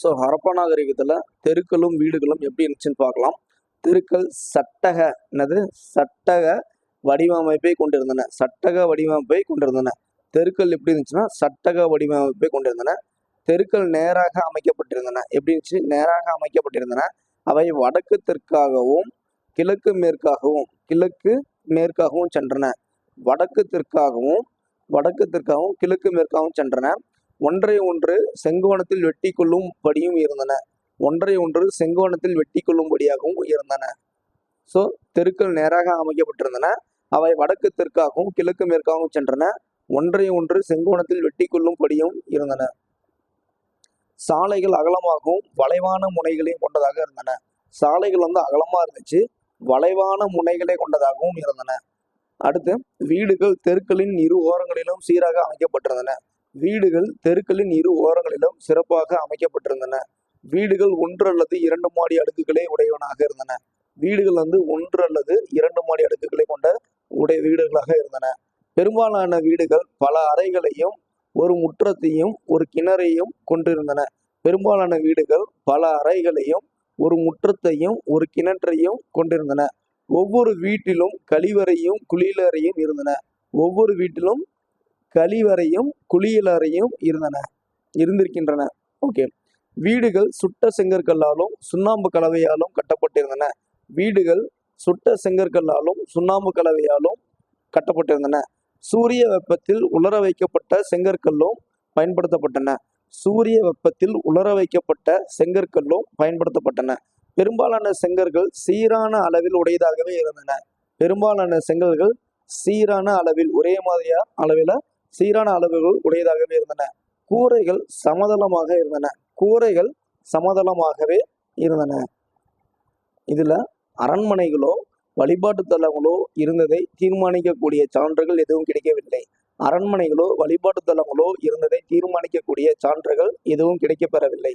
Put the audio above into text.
So Harappa நாகரிகத்தில் தெருக்களும் வீடுகளும் எப்படி இருந்துச்சுன்னு பார்க்கலாம். தெருக்கள் சட்டக வடிவமைப்பை கொண்டிருந்தன. தெருக்கள் எப்படி இருந்துச்சுன்னா சட்டக வடிவமைப்பை கொண்டிருந்தன. தெருக்கள் நேராக அமைக்கப்பட்டிருந்தன. எப்படி இருந்துச்சு? நேராக அமைக்கப்பட்டிருந்தன. அவை வடக்கு தெற்காகவும் கிழக்கு மேற்காகவும் சென்றன. வடக்கு தெற்காகவும் கிழக்கு மேற்காகவும் சென்றன. ஒன்றை ஒன்று செங்கோணத்தில் வெட்டி கொள்ளும்படியும் இருந்தன. ஸோ தெருக்கள் நேராக அமைக்கப்பட்டிருந்தன. அவை வடக்கு தெற்காகவும் கிழக்கு மேற்காகவும் சென்றன. ஒன்றை ஒன்று செங்கோணத்தில் வெட்டி கொள்ளும்படியும் இருந்தன. சாலைகள் அகலமாகவும் வளைவான முனைகளையும் கொண்டதாக இருந்தன. சாலைகள் அகலமா இருந்துச்சு, வளைவான முனைகளை கொண்டதாகவும் இருந்தன. அடுத்து, வீடுகள் தெருக்களின் இரு ஓரங்களிலும் சீராக அமைக்கப்பட்டிருந்தன. சிறப்பாக அமைக்கப்பட்டிருந்தன. வீடுகள் 1 அல்லது 2 மாடி அடுக்குகளை உடையவனாக இருந்தன. கொண்ட வீடுகளாக இருந்தன. பெரும்பாலான வீடுகள் பல அறைகளையும் ஒரு முற்றத்தையும் ஒரு கிணறையும் கொண்டிருந்தன. ஒவ்வொரு வீட்டிலும் கழிவறையும் குளியலறையும் இருந்திருக்கின்றன. ஓகே. வீடுகள் சுட்ட செங்கற்கல்லாலும் சுண்ணாம்பு கலவையாலும் கட்டப்பட்டிருந்தன. சூரிய வெப்பத்தில் உலர வைக்கப்பட்ட செங்கற்களும் பயன்படுத்தப்பட்டன. பெரும்பாலான செங்கற்கள் சீரான அளவில் உடையதாகவே இருந்தன. சீரான அளவுகள் உடையதாகவே இருந்தன. கூரைகள் சமதளமாகவே இருந்தன. இதுல அரண்மனைகளோ வழிபாட்டு தலங்களோ இருந்ததை தீர்மானிக்கக்கூடிய சான்றுகள் எதுவும் கிடைக்கப்பெறவில்லை.